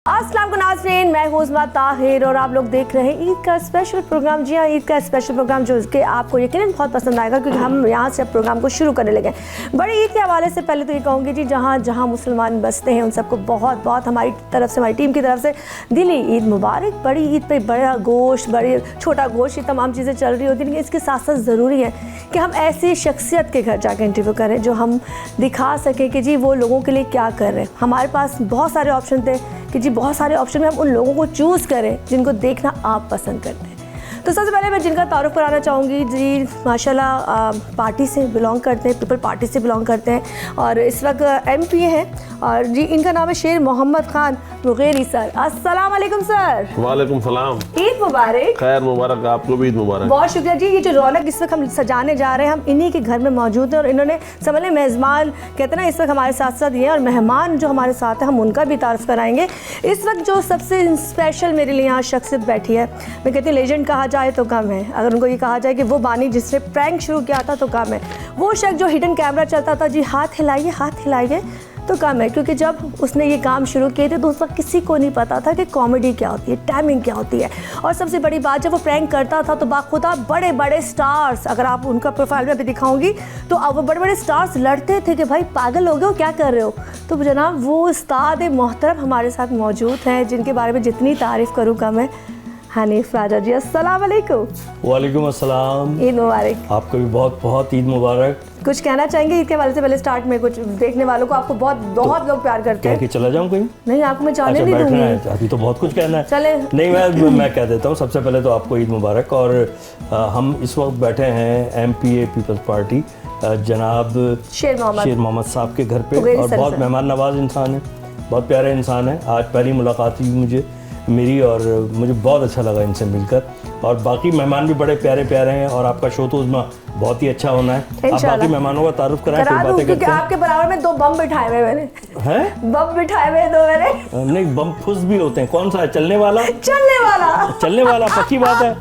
अस्सलाम वालेकुम नाज़रीन, मैं हूँ उस्मा ताहिर और आप लोग देख रहे हैं ईद का स्पेशल प्रोग्राम। जी हाँ, ईद का स्पेशल प्रोग्राम जो कि आपको यकीनन बहुत पसंद आएगा क्योंकि हम यहाँ से प्रोग्राम को शुरू करने लगे। बड़ी ईद के हवाले से पहले तो ये कहूँगी जी, जहाँ जहाँ मुसलमान बसते हैं उन सबको बहुत बहुत हमारी तरफ से, हमारी टीम की तरफ से दिली ईद मुबारक। बड़ी ईद पे बड़ा गोश्त, बड़ी छोटा गोश्त, ये तमाम चीज़ें चल रही होती हैं, लेकिन इसके साथ साथ ज़रूरी है कि हम ऐसी शख्सियत के घर जाकर इंटरव्यू करें जो हम दिखा सकें कि जी वो लोगों के लिए क्या कर रहे हैं। हमारे पास बहुत सारे ऑप्शन थे कि जी बहुत सारे ऑप्शन में हम उन लोगों को चूज़ करें जिनको देखना आप पसंद करते हैं। तो सबसे पहले मैं जिनका तारुफ कराना चाहूँगी जी, माशाल्लाह पार्टी से बिलोंग करते हैं, पीपल पार्टी से बिलोंग करते हैं और इस वक्त MPA हैं और जी इनका नाम है शेर मोहम्मद खान मुगेरी सर। अस्सलाम वालेकुम सर। वालेकुम सलाम। ईद मुबारक। खैर मुबारक, आपको भी ईद मुबारक। बहुत शुक्रिया जी। ये जो रौनक इस वक्त हम सजाने जा रहे हैं, हम इन्हीं के घर में मौजूद हैं और इन्होंने समझ लें मेज़बान कहते हैं ना, इस वक्त हमारे साथ साथ ये और मेहमान जो हमारे साथ हैं हम उनका भी तारुफ कराएंगे। इस वक्त जो सबसे स्पेशल मेरे लिए यहाँ शख्सियत बैठी है, मैं कहती हूँ लेजेंड कहा जाए तो कम है। अगर उनको ये कहा जाए कि वो बानी जिसने प्रैंक शुरू किया था तो कम है। वो शख्स जो हिडन कैमरा चलता था जी, हाथ हिलाइए तो कम है, क्योंकि जब उसने ये काम शुरू किए थे तो उस वक्त किसी को नहीं पता था कि कॉमेडी क्या होती है, टाइमिंग क्या होती है। और सबसे बड़ी बात, जब वो प्रैंक करता था तो बाखुदा बड़े बड़े स्टार्स, अगर आप उनका प्रोफाइल में भी दिखाऊंगी तो अब वो बड़े बड़े स्टार्स लड़ते थे कि भाई पागल हो गए हो, क्या कर रहे हो। तो जनाब वो उस्ताद मोहतरम हमारे साथ मौजूद हैं जिनके बारे में जितनी तारीफ़ करूँ कम है। हनीफ राजा जी, अस्सलाम वालेकुम। वालेकुम अस्सलाम। ईद मुबारक। आपको भी बहुत बहुत ईद मुबारक। कुछ कहना चाहेंगे ईद के हवाले से पहले स्टार्ट में? कुछ देखने वालों को आपको बहुत लोग प्यार करते हैं। कह के चला जाऊं कहीं? नहीं, आपको मैं जाने नहीं बैठना दूंगी। है, अभी तो बहुत कुछ कहना है। चले नहीं, मैं कह देता हूँ। सबसे पहले तो आपको ईद मुबारक। और हम इस वक्त बैठे हैं MPA पीपल्स पार्टी जनाब शेर मोहम्मद साहब के घर पे और बहुत मेहमान नवाज इंसान है, बहुत प्यारे इंसान है। आज पहली मुलाकात हुई मेरी और मुझे बहुत अच्छा लगा इनसे मिलकर। और बाकी मेहमान भी बड़े प्यारे हैं और आपका शो तो उसमें बहुत ही अच्छा होना है। आप बाकी मेहमानों का तारुफ कराएं, फिर बातें करते हैं। आपके बराबर में 2 बम बिठाए हुए मैंने। हैं? बम बिठाए हुए 2 मैंने। नहीं, बम फुस भी होते हैं। कौन सा है? चलने वाला पक्की बात है।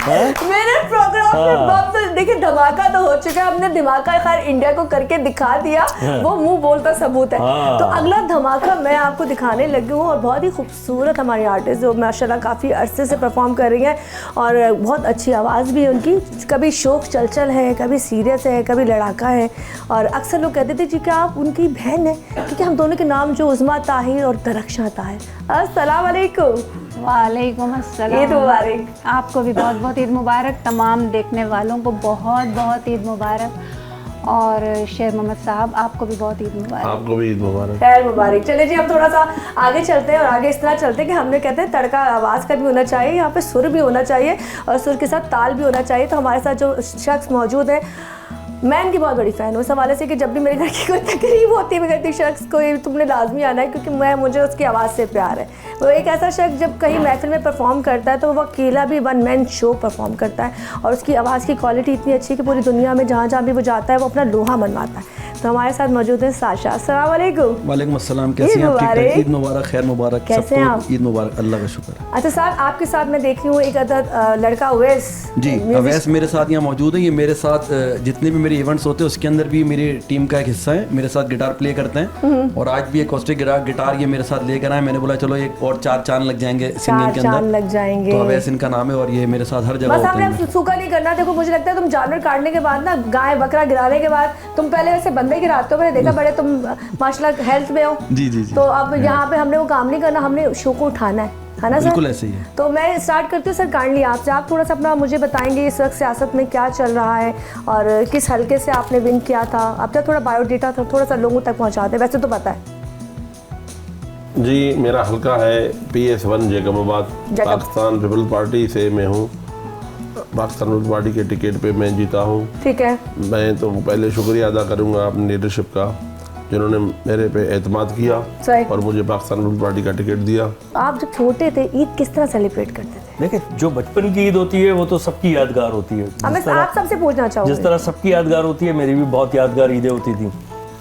मेरे प्रोग्राम में बम तो देखिए, धमाका तो हो चुका है, हमने धमाका खैर इंडिया को करके दिखा दिया, वो मुंह बोलता सबूत है। तो अगला धमाका मैं आपको दिखाने लगी हूँ और बहुत ही खूबसूरत हमारी आर्टिस्ट जो माशाल्लाह काफ़ी अरसे से परफॉर्म कर रही हैं और बहुत अच्छी आवाज़ भी है उनकी। कभी शोक चलचल है, कभी सीरियस है, कभी लड़ाका है। और अक्सर लोग कहते थे जी कि आप उनकी बहन है, क्योंकि हम दोनों के नाम जो उस्मा ताहिर और दरख्शां ताहिर। अस्सलाम वालेकुम। वालेकुम अस्सलाम। ईद मुबारक। आपको भी बहुत बहुत ईद मुबारक। तमाम देखने वालों को बहुत बहुत ईद मुबारक। और शेर मोहम्मद साहब, आपको भी बहुत ईद मुबारक। आपको भी ईद मुबारक। खैर मुबारक। चलिए जी, हम थोड़ा सा आगे चलते हैं और आगे इस तरह चलते हैं कि हमने कहते हैं तड़का आवाज़ का भी होना चाहिए, यहाँ पे सुर भी होना चाहिए और सुर के साथ ताल भी होना चाहिए। तो हमारे साथ जो शख्स मौजूद है, मैं इनकी बहुत बड़ी फ़ैन हूँ इस हवाले से कि जब भी मेरे घर की कोई तकरीब होती है मैं कहती शख्स को तुमने लाजमी आना है, क्योंकि मुझे उसकी आवाज़ से प्यार है। वो एक ऐसा शख्स जब कहीं महफिल में परफॉर्म करता है तो वो अकेला भी 1 मैन शो परफॉर्म करता है और उसकी आवाज़ की क्वालिटी इतनी अच्छी है कि पूरी दुनिया में जहाँ जहाँ भी वो जाता है वो अपना लोहा मनवाता है। तो हमारे साथ मौजूद है साशा। अस्सलाम वालेकुम। वालेकुम अस्सलाम। कैसे हैं आप? ठीक? ईद मुबारक, खैर मुबारक। कैसे हैं आप? ईद मुबारक, अल्लाह का शुक्र। अच्छा साहब, आपके साथ मैं देख रही हूँ एक लड़का अवैस जी। अवैस मेरे साथ यहाँ मौजूद है। ये मेरे साथ जितने भी मेरे इवेंट्स होते हैं उसके अंदर भी मेरी टीम का एक हिस्सा है, मेरे साथ गिटार प्ले करते हैं और आज भी एक अकॉस्टिक गिटार ये मेरे साथ लेकर आए। मैंने बोला चलो एक और 4 चांद लग जाएंगे सिंगिंग के अंदर, लग जाएंगे। तो अवैस इनका नाम है और ये मेरे साथ हर जगह बस होते हैं। हमने सूखा नहीं करना। देखो मुझे लगता है तुम जानवर काटने के बाद ना, गाय बकरा गिराने के बाद तुम पहले वैसे बंदे गिराते हो, मैंने देखा बड़े तुम माशाल्लाह हेल्थ में हो। जी। तो अब यहाँ पे हमने वो काम नहीं करना, हमने शो को उठाना है ना सर? बिल्कुल ऐसे ही है। तो मैं स्टार्ट करती हूँ सर काइंडली आपसे। आप थोड़ा सा अपना मुझे बताएंगे इस वक्त सियासत में क्या चल रहा है और किस हल्के से आपने विन किया था। आप थोड़ा बायोडेटा थोड़ा सा लोगों तक पहुँचा दें, वैसे तो पता है जी। मेरा हल्का है PS1 Jacobabad, Pakistan people party से मैं हूँ। पाकिस्तान पीपल पार्टी के टिकट पे मैं जीता हूँ। ठीक है। मैं तो पहले शुक्रिया अदा करूँगा अपनी लीडरशिप का, जिन्होंने मेरे पे एतमाद किया और मुझे पाकिस्तान पीपल पार्टी का टिकट दिया। आप जब छोटे थे ईद किस तरह सेलिब्रेट करते थे? देखिए, जो बचपन की ईद होती है वो तो सबकी यादगार होती है। मैं आप सबसे पूछना चाहूँगी, जिस तरह सबकी यादगार होती है, मेरी भी बहुत यादगार ईदें होती थी।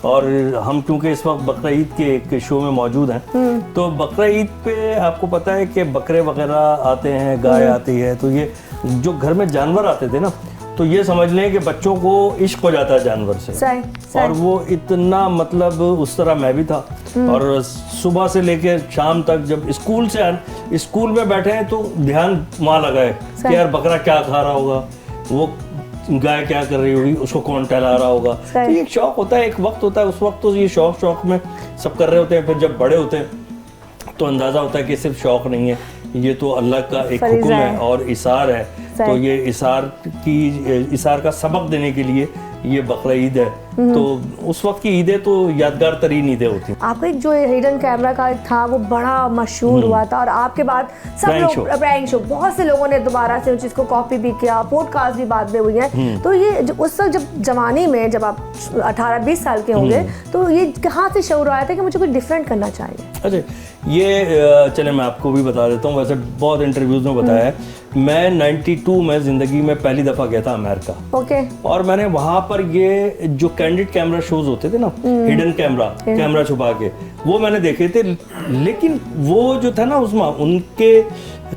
और हम क्योंकि इस वक्त बकरा ईद के एक शो में मौजूद हैं, तो बकरा ईद पे आपको पता है कि बकरे वगैरह आते हैं, गाय आती है, तो ये जो घर में जानवर आते थे ना, तो ये समझ लें कि बच्चों को इश्क हो जाता है जानवर से। सही, सही। और वो इतना मतलब उस तरह मैं भी था। और सुबह से लेकर शाम तक जब स्कूल में बैठे हैं तो ध्यान वहाँ लगा है कि यार बकरा क्या खा रहा होगा, वो गाय क्या कर रही होगी, उसको कौन टहला रहा होगा। तो ये एक शौक होता है, एक वक्त होता है, उस वक्त तो ये शौक में सब कर रहे होते हैं। फिर जब बड़े होते हैं तो अंदाज़ा होता है कि सिर्फ शौक नहीं है, ये तो अल्लाह का एक हुक्म है और इसार है। तो ये इसार का सबक देने के लिए ये बकरा ईद है। तो उस वक्त की ईदें तो यादगार तरीन ईदें होती हैं। आपका एक जो हिडन कैमरा का था वो बड़ा मशहूर हुआ था और आपके बाद सब लोग प्रैंक शो बहुत से लोगों ने दोबारा से उस चीज़ को कॉपी भी किया, पॉडकास्ट भी बाद में हुई है। तो ये उस वक्त जब जवानी में जब आप 18-20 साल के होंगे तो ये कहाँ से शौर आया था कि मुझे कुछ डिफरेंट करना चाहिए? अच्छा, ये चले मैं आपको भी बता देता हूँ, वैसे बहुत इंटरव्यूज में बताया है। मैं 92 में ज़िंदगी में पहली दफ़ा गया था अमेरिका। ओके। और मैंने वहाँ पर ये जो कैंडिड कैमरा शोज होते थे ना, हिडन कैमरा छुपा के, वो मैंने देखे थे। लेकिन वो जो था ना उसमें उनके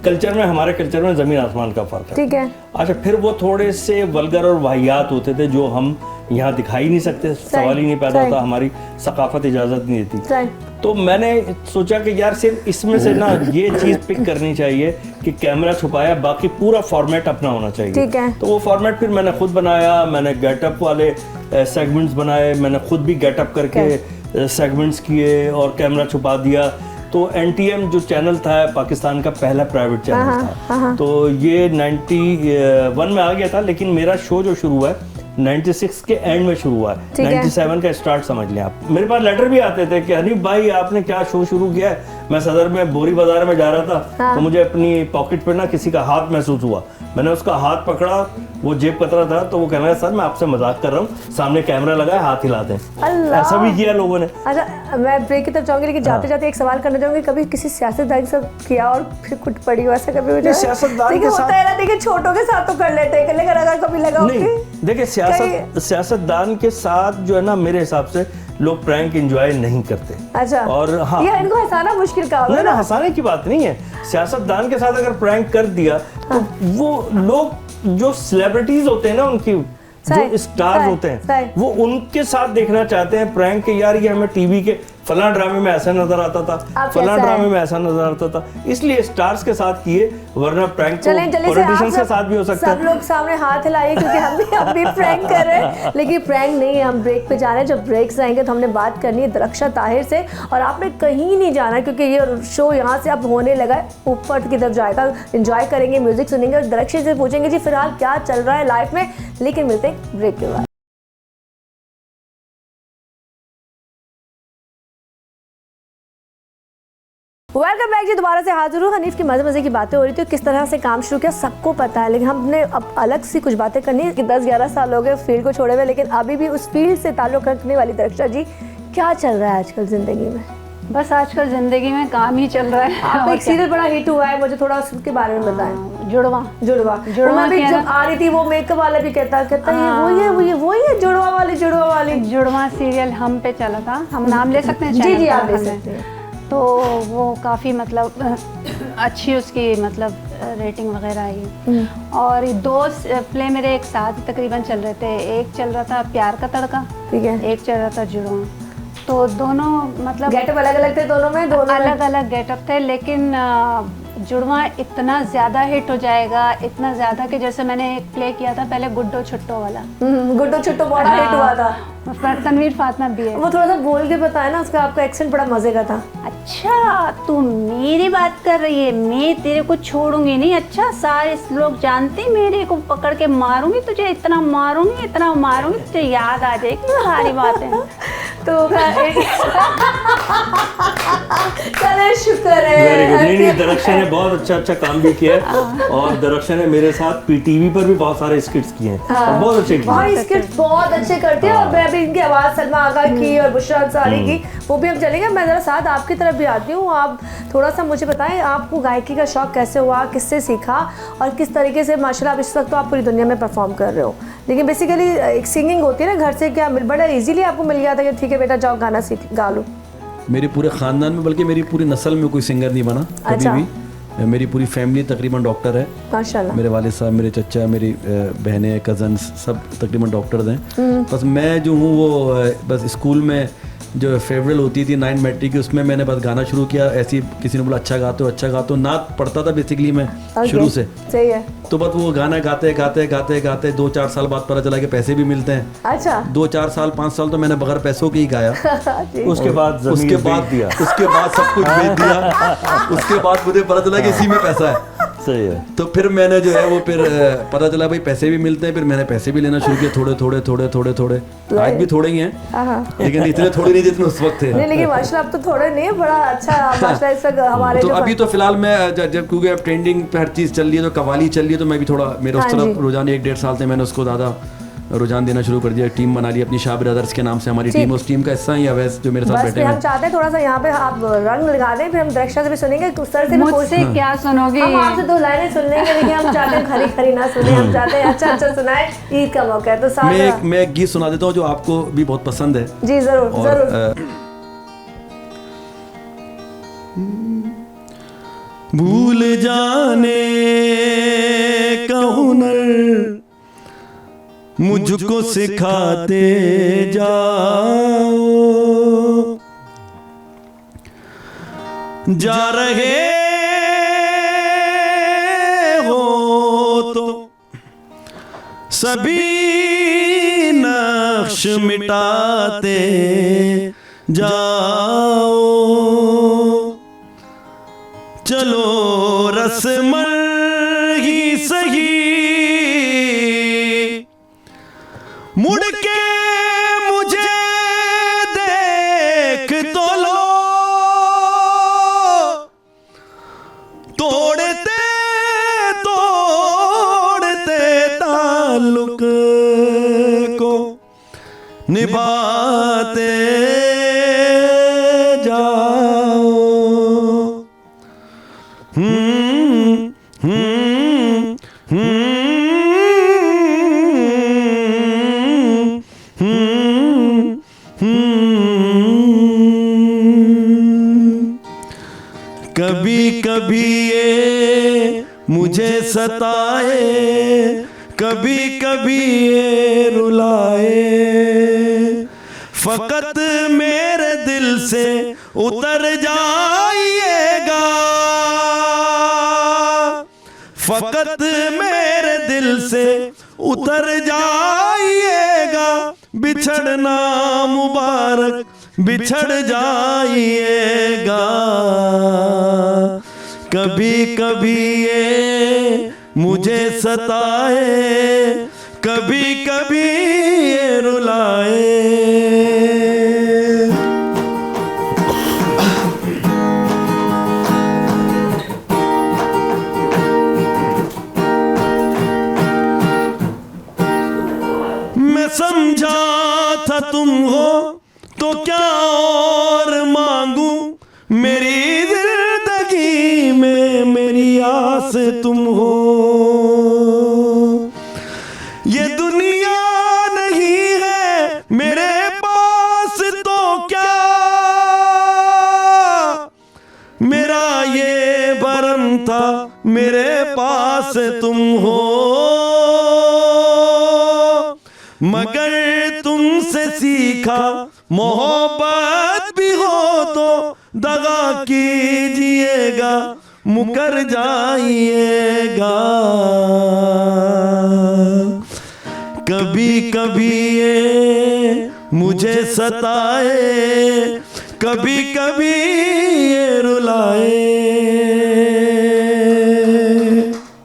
कल्चर में हमारे कल्चर में ज़मीन आसमान का फ़र्क है। ठीक है। अच्छा, फिर वो थोड़े से वल्गर और वाहियात होते थे जो हम यहाँ दिखाई नहीं सकते, सवाल ही नहीं पैदा होता, हमारी सकाफत इजाज़त नहीं देती। तो मैंने सोचा कि यार सिर्फ इसमें से ना ये चीज़ पिक करनी चाहिए कि कैमरा छुपाया, बाकी पूरा फॉर्मेट अपना होना चाहिए। ठीक है। तो वो फॉर्मेट फिर मैंने खुद बनाया, मैंने गेटअप वाले सेगमेंट्स बनाए, मैंने खुद भी गेटअप करके सेगमेंट्स किए और कैमरा छुपा दिया। तो NTM जो चैनल था पाकिस्तान का पहला प्राइवेट चैनल था। तो ये 91 में आ गया था, लेकिन मेरा शो जो शुरू हुआ है 96 के एंड में शुरू हुआ है। 97 का स्टार्ट समझ लें आप। मेरे पास लेटर भी आते थे कि हनीफ भाई आपने क्या शो शुरू किया है। मैं सदर में बोरी बाजार में जा रहा था तो मुझे अपनी पॉकेट पे ना किसी का हाथ महसूस हुआ। मैंने उसका हाथ पकड़ा, वो जेब कतरा था, तो वो कहने लगा सर मैं आपसे मजाक कर रहा हूँ, सामने कैमरा लगा है, हाथ हिलाते हैं। ऐसा भी किया लोगों ने। अच्छा, मैं ब्रेक की तरफ जाऊंगी, लेकिन जाते जाते एक सवाल करना चाहूंगी, कभी किसी सियासतदान के साथ किया और फिर कुछ पड़ी हो ऐसा कभी? मुझे सियासतदान के साथ होता है ना, देखिए छोटों के साथ तो कर लेते हैं, लेकिन अगर कभी लगा नहीं, देखिए सियासतदान के साथ जो है ना, मेरे हिसाब से लोग प्रैंक एंजॉय नहीं करते। अच्छा। और हाँ, ये इनको हंसाना मुश्किल का होगा ना, हंसाने की बात नहीं है। सियासतदान के साथ अगर प्रैंक कर दिया तो वो लोग जो सेलिब्रिटीज होते हैं ना, उनकी जो स्टार्स होते हैं, वो उनके साथ देखना चाहते हैं प्रैंक के। यार ये हमें टीवी के फलां ड्रामे में ऐसा नजर आता था, फलां ड्रामे में ऐसा नजर आता था, इसलिए स्टार्स के साथ किए, वरना प्रैंक तो पॉलिटिशियंस के साथ भी हो सकता है। सब लोग सामने हाथ हिलाइए क्योंकि हम भी प्रैंक कर रहे हैं, लेकिन प्रैंक नहीं है। हम ब्रेक पे जा रहे हैं। जब ब्रेक्स आएंगे तो हमने बात करनी है दरक्षा ताहिर से, और आपने कहीं नहीं जाना क्योंकि ये शो यहाँ से अब होने लगा है, ऊपर की तरफ जाएगा। एंजॉय करेंगे, म्यूजिक सुनेंगे और दरक्षा से पूछेंगे जी फिलहाल क्या चल रहा है लाइफ में। लेकिन मिलते हैं ब्रेक के बाद। वेलकम बैक जी, दोबारा से हाजिर हूँ। हनीफ की मज़े की बातें हो रही थी, किस तरह से काम शुरू किया सबको पता है, लेकिन हमने अब अलग सी कुछ बातें करनी है कि 10-11 साल हो गए फील्ड को छोड़े हुए, लेकिन अभी भी उस फील्ड से ताल्लुक़ रखने वाली दरक्षा जी, क्या चल रहा है आजकल ज़िंदगी में? बस आजकल ज़िंदगी में काम ही चल रहा है। आपका एक सीरियल बड़ा हिट हुआ है, मुझे थोड़ा उसके बारे में बताएं। जुड़वा भी जब आ रही थी वो मेकअप वाला भी कहता ये वही है जुड़वा वाली। जुड़वा सीरियल हम पे चला था, हम नाम ले सकते हैं? जी आप ले सकते हैं। तो वो काफ़ी मतलब अच्छी उसकी मतलब रेटिंग वगैरह आई। और 2 प्ले मेरे एक साथ तकरीबन चल रहे थे। एक चल रहा था प्यार का तड़का, ठीक है, एक चल रहा था जुड़वा। तो दोनों मतलब गेटअप अलग-अलग थे, दोनों अलग-अलग गेटअप थे, लेकिन जुड़वा इतना ज़्यादा हिट हो जाएगा, इतना ज़्यादा कि जैसे मैंने एक प्ले किया था पहले गुड्डो छुट्टो वाला। गुड्डो छुट्टो बड़ा हिट हुआ था, तनवीर फातिमा भी है। वो थोड़ा सा बोल के बताया ना, उसका आपका एक्सेंट बड़ा मजे का था। अच्छा तू मेरी बात कर रही है, मैं तेरे को छोड़ूंगी नहीं। अच्छा सारे लोग जानते मेरे को पकड़ के मारूंगी, तुझे इतना मारूंगी तुझे याद आ जाएगी सारी बातें। तो चले शुक्र है। नहीं, दरक्षा ने बहुत अच्छा काम भी किया है और दरक्षा ने मेरे साथ PTV पर भी बहुत सारे स्किट्स किए हैं, बहुत अच्छे किए। स्किट्स बहुत अच्छे करते हैं। और मैं भी इनकी आवाज़ सलमा आगा की और बुशरा अंसारी की वो भी हम चलेंगे। मैं ज़रा साथ आपकी तरफ भी आती हूँ। आप थोड़ा सा मुझे बताएं, आपको गायकी का शौक़ कैसे हुआ, किससे सीखा और किस तरीके से माशाल्लाह इस वक्त तो आप पूरी दुनिया में परफॉर्म कर रहे हो, लेकिन बेसिकली एक सिंगिंग होती है ना घर से, क्या बड़ा इजीली आपको मिल गया था कि ठीक है बेटा जाओ गाना सीख गा लो? मेरे पूरे ख़ानदान में, बल्कि मेरी पूरी नस्ल में कोई सिंगर नहीं बना कभी भी। मेरी पूरी फैमिली तकरीबन डॉक्टर है। माशाल्लाह। मेरे वालिद साहब, मेरे चचा, मेरी बहनें, कज़न्स सब तकरीबन डॉक्टर्स हैं। बस मैं जो हूँ वो बस स्कूल में जो फेवरेट होती थी 9 मैट्रिक की, उसमें मैंने बस गाना शुरू किया। ऐसे ही किसी ने बोला अच्छा गाते हो, अच्छा गाते हो। नात पढ़ता था बेसिकली मैं शुरू से। सही है। तो बस वो गाना गाते गाते गाते गाते 2-4 साल बाद पता चला कि पैसे भी मिलते हैं। अच्छा। 2-4 साल 5 साल तो मैंने बगैर पैसों के ही गाया। उसके बाद दिया। उसके बाद सब कुछ बेच दिया। उसके बाद मुझे पता चला कि इसी में पैसा है। सही है। तो फिर मैंने जो है वो फिर पता चला भाई पैसे भी मिलते हैं। फिर मैंने पैसे भी लेना शुरू किए, थोड़े थोड़े थोड़े थोड़े थोड़े। आज भी थोड़े ही हैं, लेकिन इतने थोड़े नहीं जितने उस वक्त थे। नहीं, लेकिन माशाल्लाह अब तो थोड़े नहीं है, बड़ा अच्छा माशाल्लाह इस वक्त हमारे तो जो अभी तो फिलहाल मैं जब क्योंकि अब ट्रेंडिंग पे हर चीज़ चल रही है, तो कवाली चल रही है, तो मैं भी थोड़ा मेरे उस तरफ रुझान 1-1.5 साल से मैंने उसको ज़्यादा रुझान देना शुरू कर दिया। टीम बना ली अपनी, शाह ब्रदर्स के नाम से हमारी टीम। उस टीम का हिस्सा ही अवैस जो मेरे साथ बस बैठे हम हैं। चाहते हैं थोड़ा सा यहाँ पे आप रंग लगा दें, फिर हम दृक्षा से भी सुनेंगे, सर से भी मुझसे क्या सुनोगे? हम आपसे 2 लाइनें सुन लेंगे, लेकिन हम चाहते हैं खरी खरी ना सुने, हम चाहते हैं अच्छा अच्छा सुनाए। ईद का मौका है तो साथ मैं एक गीत सुना देता हूँ जो आपको भी बहुत पसंद है। जी जरूर जरूर। भूल जाने का हुनर मुझको सिखाते जाओ, जा रहे हो तो सभी नक्श मिटाते जाओ, चलो रस्मल ही सही मुड़ के मुझे देख तो लो, तोड़ते तोड़ते ताल्लुक को निभाते जाओ। कभी कभी ये मुझे सताए, कभी कभी ये रुलाए, फकत मेरे दिल से उतर जाइएगा, फकत मेरे दिल से उतर जाइएगा, बिछड़ना मुबारक बिछड़ जाइएगा। कभी कभी ये मुझे सताए, कभी कभी ये रुलाए। मैं समझा था तुम हो तो क्या और मांगू, मेरी जिंदगी में मेरी आस तुम हो। ये दुनिया नहीं है मेरे पास तो क्या, मेरा ये भरम था मेरे पास तुम हो, मगर तुमसे सीखा मोहब्बत भी हो तो दगा कीजिएगा, मुकर जाइएगा। कभी कभी ये मुझे सताए, कभी कभी ये रुलाए।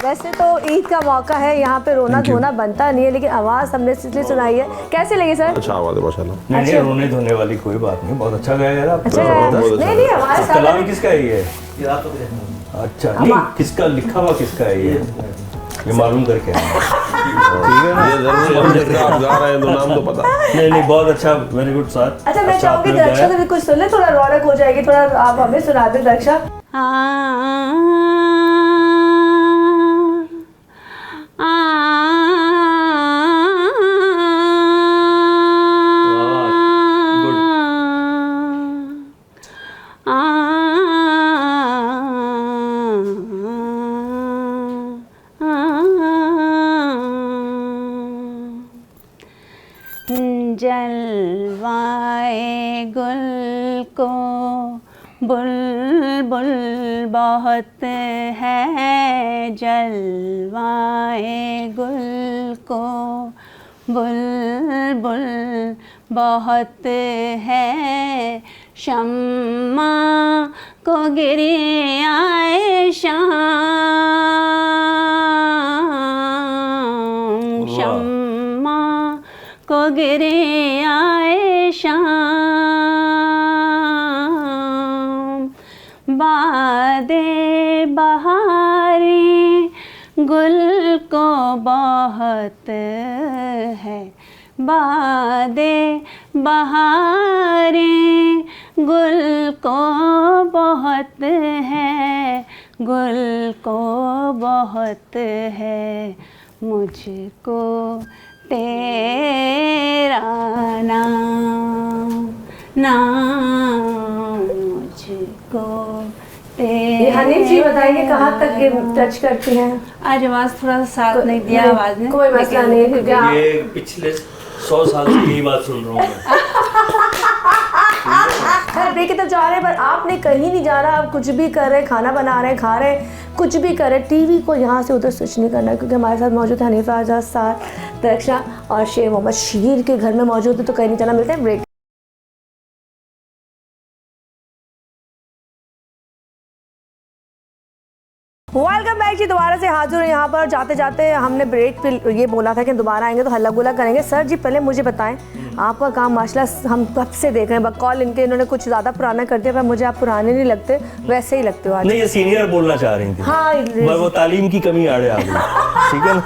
वैसे तो ईद का मौका है, यहाँ पे रोना धोना बनता नहीं है, लेकिन आवाज़ हमने इसलिए सुनाई है। कैसे लगी सर? अच्छा आवाज़ है माशाल्लाह। नहीं रोने धोने वाली कोई बात नहीं, बहुत अच्छा गाया यार आप। अच्छा गाया। नहीं नहीं हमारे साथ कलाम किसका है ये? अच्छा नहीं, किसका लिखा हुआ किसका है ये मालूम करके आए। ठीक है ना, ये जरूर आप गा रहे हैं तो नाम तो पता। नहीं बहुत अच्छा, वेरी गुड सर। अच्छा मैं चाहूँगी दृक्षा से भी कुछ सुन ले, थोड़ा रौनक हो जाएगी, थोड़ा आप हमें सुना दें दृक्षा। जलवाए गुल को बुलबुल बहुत है, जलवाए गुल को बुलबुल बहुत है, शम्मा को गिरे आए शाम, शम्मा को गिरे आए शाम, बादे बहारी गुल को बहुत है, बादे बहारी गुल को बहुत है, गुल को बहुत है, मुझको तेरा नाम, नाम मुझको तेरा। हनीफ जी बताइए कहाँ तक ये टच करती हैं? आज आवाज़ थोड़ा सा साथ नहीं दिया आवाज़ ने, कोई मसला नहीं है, क्योंकि आप ये पिछले 100 साल से यही बात सुन रहा हूँ मैं। खैर ब्रेक की तरफ जा रहे हैं, पर आपने कहीं नहीं जाना। आप कुछ भी कर रहे हैं, खाना बना रहे हैं, खा रहे हैं, कुछ भी कर रहे हैं, टीवी को यहाँ से उधर स्विच नहीं करना, क्योंकि हमारे साथ मौजूद है हनीफा आजाद सार, दरक्षा और शेर मोहम्मद शीर के घर में मौजूद है, तो कहीं नहीं जाना। मिलते हैं ब्रेक। वेलकम बैक जी, दोबारा से हाजिर हूँ यहाँ पर। जाते जाते हमने ब्रेक पे ये बोला था कि दोबारा आएंगे तो हल्ला गुल्ला करेंगे। सर जी पहले मुझे बताएं, आपका काम माशाल्लाह हम कब से देख रहे हैं, बकौल इनके इन्होंने कुछ ज़्यादा पुराना कर दिया, पर मुझे आप पुराने नहीं लगते, वैसे ही लगते हो आज। नहीं, ये सीनियर बोलना चाह रही थी। हाँ, पर वो तालीम की कमी आड़े आ गई, ठीक है ना।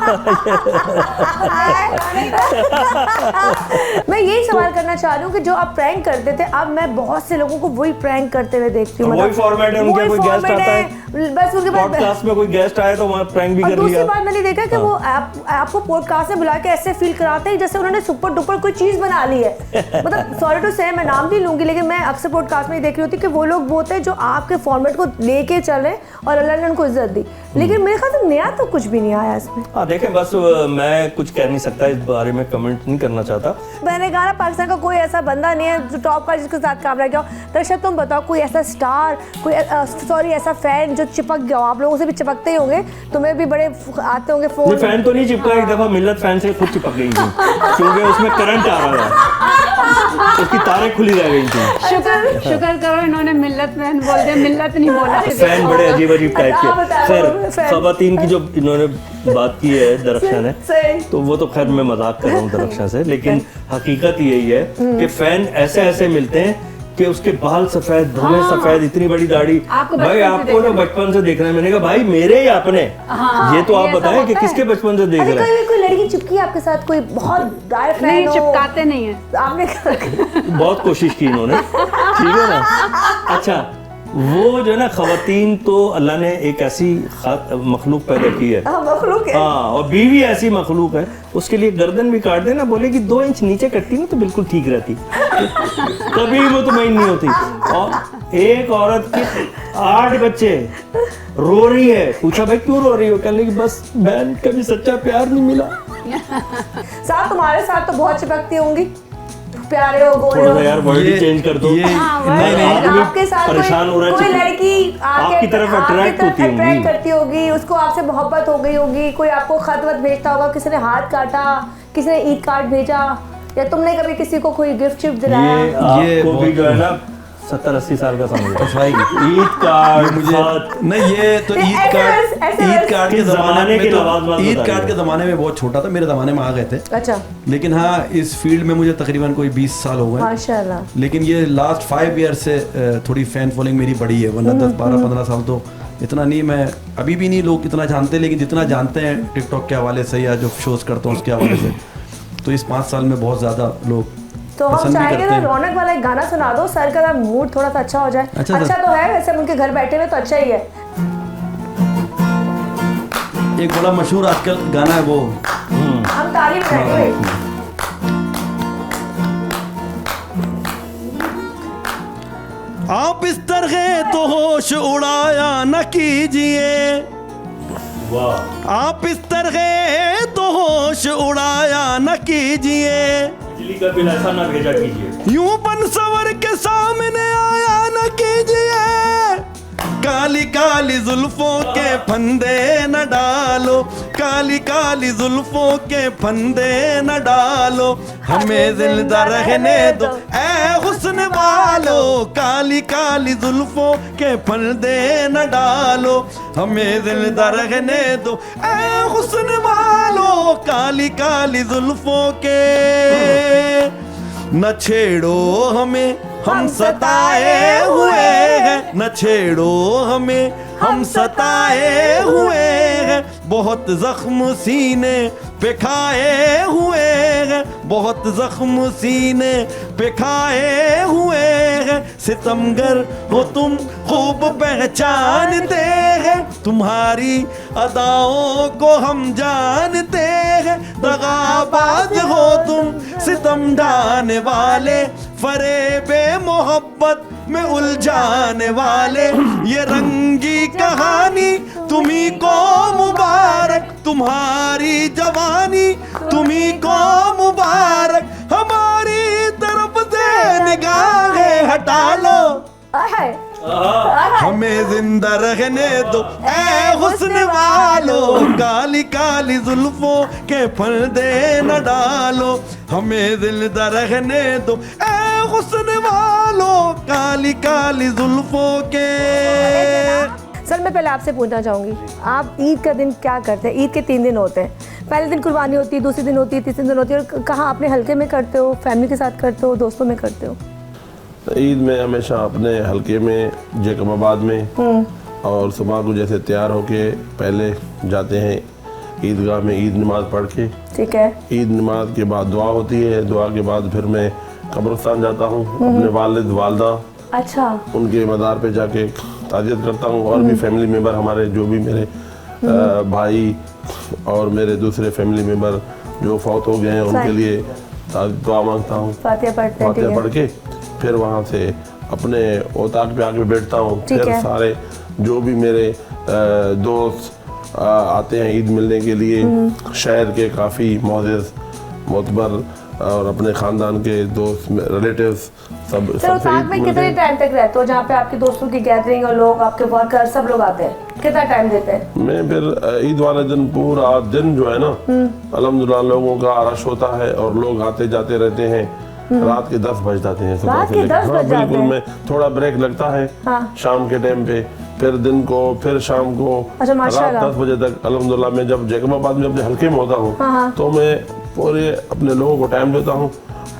मैं यही सवाल करना चाह रही हूँ कि जो आप प्रैंक करते थे, अब मैं बहुत से लोगों को वही प्रैंक करते हुए देखती हूँ। वही फॉर्मेट है, उनके कोई गेस्ट आता है, बस उनके बाद पॉडकास्ट में कोई गेस्ट आया तो वहाँ प्रैंक भी कर लिया। दूसरी बात मैंने देखा कि वो आपको पॉडकास्ट में बुला के ऐसे फील कराते हैं जैसे उन्होंने सुपर डुपर कोई चीज बना ली है। मतलब सॉरी टू से, मैं नाम नहीं लूंगी, लेकिन मैं अक्सर पॉडकास्ट में देख रही होती कि वो लोग वो थे जो आपके फॉर्मेट को लेके चल रहे और अल्लाह ने उनको इज्जत दी, लेकिन मेरे ख्याल से नया तो कुछ भी नहीं आया इसमें। हाँ देखें, बस मैं कुछ कह नहीं सकता, इस बारे में कमेंट नहीं करना चाहता। मैंने कहा ना, पाकिस्तान का कोई ऐसा बंदा नहीं है जो टॉप का जिसके साथ काम रह गया हो। दर्शक तुम बताओ, कोई ऐसा स्टार, कोई सॉरी ऐसा फैन जो चिपक गया हो? आप लोगों से भी चिपकते ही होंगे, तुम्हें भी बड़े आते होंगे फोन। फैन तो नहीं चिपका, एक दफा मिल्लत फैन से खुद चिपक गई थी, क्योंकि उसमें करंट आ रहा था, उसकी तारें खुली रह गई थी। शुक्र करो इन्होंने मिल्लत फैन बोल दिया, मिल्लत नहीं बोला। फैन बड़े अजीब अजीब टाइप के। खैर, खवातीन की जो इन्होंने बात की है दरक्षा ने, तो वो तो खैर मैं मजाक कर रहा हूँ दरक्षा से, लेकिन हकीकत यही है कि फैन ऐसे ऐसे मिलते हैं कि उसके बाल सफेद, धुएं सफेद, इतनी बड़ी दाढ़ी। भाई आपको ना बचपन से देखना है। मैंने कहा भाई मेरे ही अपने, ये तो आप बताएं कि किसके बचपन से देख रहे हैं। कोई लड़की चिपकी आपके साथ, कोई बहुत डायर फैन नहीं, हो? चिपकाते नहीं है आपने बहुत कोशिश की इन्होंने, ठीक है ना। अच्छा, वो जो है ना, खवातीन तो अल्लाह ने एक ऐसी मखलूक पैदा की है, मखलूक है, हाँ, और बीवी ऐसी मखलूक है, उसके लिए गर्दन भी काट देना, बोले कि 2 इंच नीचे कटती ना तो बिल्कुल ठीक रहती, कभी मुतमईन नहीं होती। और एक औरत के 8 बच्चे, रो रही है, पूछा भाई क्यों रो रही हो? कहने की बस बहन कभी सच्चा प्यार नहीं मिला। साहब तुम्हारे साथ तो बहुत चिपकती होंगी, प्यारे हो, गोरे हो। यार वर्ड चेंज कर दो। नहीं, आपके साथ परेशान हो रहा है, कोई लड़की आपकी तरफ अट्रैक्ट होती होगी, अट्रैक्ट करती होगी, उसको आपसे मोहब्बत हो गई होगी, कोई आपको खत वत भेजता होगा, किसी ने हाथ काटा, किसी ने ईद कार्ड भेजा, या तुमने कभी किसी को कोई गिफ्ट शिफ्ट दिलाया? ये आपको भी जो है ना 70-80 साल का समझ ईद कार्ड मुझे नहीं, ये तो ईद कार्ड के ज़माने में, ईद कार्ड के ज़माने में बहुत छोटा था, मेरे ज़माने में आ गए थे। अच्छा। लेकिन हाँ, इस फील्ड में मुझे तकरीबन कोई 20 साल हो गए माशाल्लाह। लेकिन ये लास्ट 5 ईयर से थोड़ी फैन फॉलोइंग मेरी बढ़ी है, वरना 10-12-15 साल तो इतना नहीं, मैं अभी भी नहीं लोग इतना जानते, लेकिन जितना जानते हैं टिकटॉक के हवाले से या जो शोज़ करता हूँ उसके हवाले से, तो इस 5 साल में बहुत ज़्यादा लोग तो हम चाहेंगे ना रौनक वाला एक गाना सुना दो सर का, मूड थोड़ा सा अच्छा हो जाए। अच्छा तो है वैसे, उनके घर बैठे हुए तो अच्छा ही है। एक बड़ा मशहूर आजकल गाना है वो, हम तारीफ करेंगे। आप इस तरह तो होश उड़ाया न कीजिए, आप इस तरह तो होश उड़ाया न कीजिए, बिजली का बिल ऐसा ना भेजा कीजिए। यूं बन सवर के सामने आया न कीजिए, काली काली जुल्फों के फंदे न डालो, काली काली जुल्फों के फंदे न डालो, हमें जिंदा रहने दो ऐ हुस्न वालो, काली काली जुल्फों के फंदे न डालो, हमें जिंदा रहने दो ऐ हुस्न वालो, काली काली जुल्फों के न छेड़ो हमें हम सताए हुए हैं, न छेड़ो हमें हम सताए हुए हैं, बहुत जख्म सीने पे खाए हुए हैं, बहुत जख्म सीने पे खाए हुए हैं, सितमगर हो तुम खूब पहचानते हैं, तुम्हारी अदाओं को हम जानते हैं, दगाबाज हो तुम सितम ढाने वाले, फरेबे मोहब्बत में उलझाने वाले, ये रंगी कहानी तुम्ही को मुबारक, तुम्हारी जवानी तुम्ही को मुबारक, हमारी तरफ से निगाहें हटा लो, हमें जिंदा रहने दो ऐ हुस्न वालो, काली काली जुल्फों के पर्दे न डालो, हमें जिंदा रहने दो ऐ हुस्न वालो, काली काली जुल्फों के। सर मैं पहले आपसे पूछना चाहूँगी, आप ईद का दिन क्या करते हैं? ईद के 3 दिन होते हैं, पहले दिन कुर्बानी होती है, दूसरे दिन होती है, तीसरे दिन होती है, और कहाँ अपने हल्के में करते हो, फैमिली के साथ करते हो, दोस्तों में करते हो? ईद में हमेशा अपने हल्के में जैकबाबाद में, और सुबह को जैसे तैयार होके पहले जाते हैं ईदगाह में ईद नमाज पढ़ के, ठीक है, ईद नमाज के बाद दुआ होती है, दुआ के बाद फिर मैं कब्रिस्तान जाता हूँ, अपने वालिद वालदा, अच्छा, उनके मज़ार पे जाके ताज़ियत करता हूँ, और भी फैमिली मेम्बर हमारे जो भी मेरे भाई और मेरे दूसरे फैमिली मेम्बर जो फौत हो गए हैं उनके लिए दुआ मांगता हूँ, फातिहा पढ़ के फिर वहाँ से अपने औताक पे आके बैठता हूँ, फिर सारे जो भी मेरे दोस्त आते हैं ईद मिलने के लिए, शहर के काफ़ी मोअज़्ज़िज़ मोतबर और अपने ख़ानदान के दोस्त रिलेटिव्स सब औताक में कितने टाइम तक रहते हो, जहाँ पे आपके दोस्तों की गैदरिंग और लोग आपके वर्कर सब लोग आते हैं, कितना टाइम देते हैं? मैं फिर ईद वाले दिन पूरा दिन जो है ना, अल्हम्दुलिल्लाह लोगों का रश होता है और लोग आते जाते रहते हैं, रात के 10 बज जाते हैं, रात के 10 बज जाते हैं। बिल्कुल, में थोड़ा ब्रेक लगता है शाम के टाइम पे, फिर दिन को, फिर शाम को, रात 10 बजे तक अल्हम्दुलिल्लाह। मैं जब जैकबाबाद में अपने हल्के में होता हूँ तो मैं पूरे अपने लोगों को टाइम देता हूँ,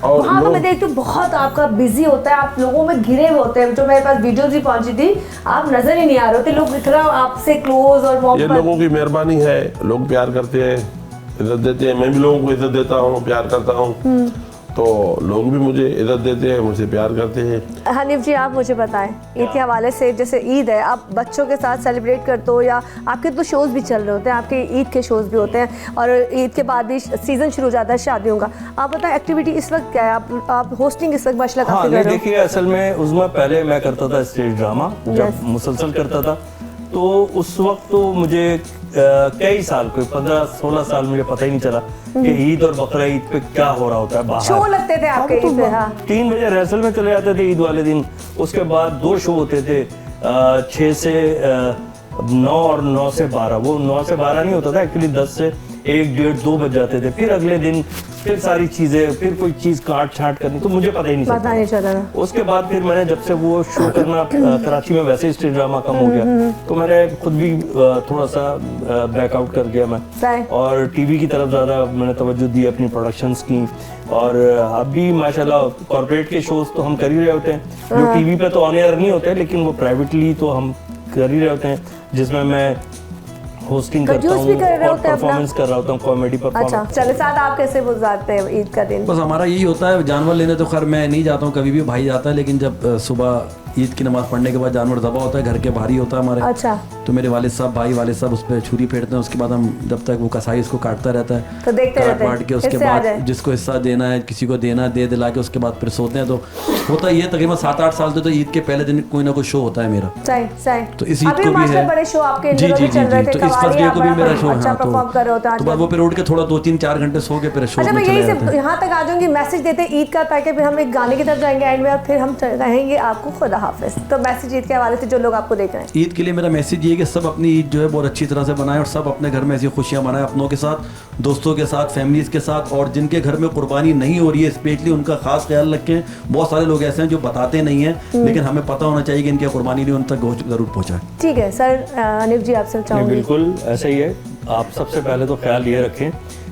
और वहाँ तो मैं देखती हूँ बहुत आपका बिजी होता है, आप लोगों में घिरे हुए होते हैं, जो मेरे पास वीडियोस भी पहुंची थी, आप नजर ही नहीं आ रहे थे, लोग इतना आपसे क्लोज और मोहब्बत। ये लोगों की मेहरबानी है, लोग प्यार करते हैं, इज्जत देते हैं, मैं भी लोगों को इज्जत देता हूँ, प्यार करता हूँ, तो लोग भी मुझे इज्जत देते हैं, मुझसे प्यार करते हैं। हनीफ जी आप मुझे बताएं, ईद के हवाले से, जैसे ईद है, आप बच्चों के साथ सेलिब्रेट करते हो, या आपके तो शोज़ भी चल रहे होते हैं, आपके ईद के शोज़ भी होते हैं, और ईद के बाद भी सीज़न शुरू हो जाता है शादियों का, आप बताएं एक्टिविटी इस वक्त क्या है? आप होस्टिंग इस वक्त माशाल्लाह काफ़ी कर रहे हो। देखिए असल में उसमें पहले मैं करता था स्टेज ड्रामा, जब मुसलसल करता था, तो उस वक्त तो मुझे कई साल, कोई 15-16 साल मुझे पता ही नहीं चला कि ईद और बकरा ईद पे क्या हो रहा होता है बाहर। शो लगते थे आपके ईद पे? 3 बजे रिहर्सल में चले जाते थे ईद वाले दिन, उसके बाद 2 शो होते थे, 6 से 9 और 9 से 12, वो 9 से 12 नहीं होता था एक्चुअली, 10 से 1, 1:30, 2 बज जाते थे, फिर अगले दिन फिर सारी चीजें, फिर कोई चीज काट छाट करनी, तो मुझे पता ही नहीं चला। उसके बाद फिर मैंने जब से वो शो करना कराची में वैसे ही स्टेज ड्रामा कम हो गया, तो मैंने खुद भी थोड़ा सा बैकआउट कर गया मैं, और टीवी की तरफ ज़्यादा मैंने तवज्जो दी अपनी प्रोडक्शंस की, और अभी माशाल्लाह कॉर्पोरेट के शोज तो हम कर ही रहे होते हैं, जो टीवी पे तो ऑन एयर नहीं होते, लेकिन वो प्राइवेटली तो हम कर ही रहे होते हैं, जिसमें मैं होस्टिंग करता हूँ और परफॉर्मेंस कर रहा होता हूँ, कॉमेडी परफॉर्मेंस। अच्छा, चले साथ आप कैसे गुजारते हैं ईद का दिन? बस हमारा यही होता है, जानवर लेने तो खैर मैं नहीं जाता हूँ, कभी भी भाई जाता है, लेकिन जब सुबह ईद की नमाज़ पढ़ने के बाद जानवर ज़बह होता है, घर के बाहर ही होता है हमारे। अच्छा। तो मेरे वालिद साहब, भाई वालिद साहब उस पर छुरी फेंटते हैं, उसके बाद हम जब तक वो कसाई उसको काटता रहता है तो देखते रहते हैं, काट के उसके बाद जिसको हिस्सा देना है किसी को देना, दे दिला के उसके बाद फिर सोते हैं। तो होता ये तकरीबन 7-8 साल से तो ईद के पहले दिन कोई ना कोई शो होता है मेरा। सही सही। तो इस ईद को भी है बड़े शो आपके जी जी जी जी। तो इस फर्स्ट डे को भी मेरा शो अच्छा है। परफॉर्म कर रहे होते हैं। तो बाद वो फिर उठ के थोड़ा 2-3-4 घंटे सो के फिर शो अच्छा, में मैं चले यही जाते से हैं। यहाँ तक आ जाऊंगी, मैसेज देते हैं ईद का, ताकि फिर हम एक गाने की तरफ जाएंगे एंड में और फिर हम कहेंगे आपको खुदा हाफिज। तो मैसेज ईद के हवाले से जो लोग आपको देख रहे हैं। ईद के लिए मेरा मैसेज ये है कि सब अपनी ईद जो है बहुत अच्छी तरह से बनाएं और सब अपने घर में ऐसी खुशियां मनाएं, अपनों के साथ, दोस्तों के साथ, फैमिलीज के साथ। और जिनके घर में कुर्बानी नहीं हो रही है स्पेशली उनका खास ख्याल रखें। बहुत सारे लोग ऐसे हैं जो बताते नहीं हैं, लेकिन हमें पता होना चाहिए कि इनकी कुर्बानी नहीं उन तक जरूर पहुँचाए। ठीक है सर, अनिफ जी आपसे चाहूँगी। बिल्कुल ऐसा ही है। आप सबसे पहले तो ख्याल ये रखें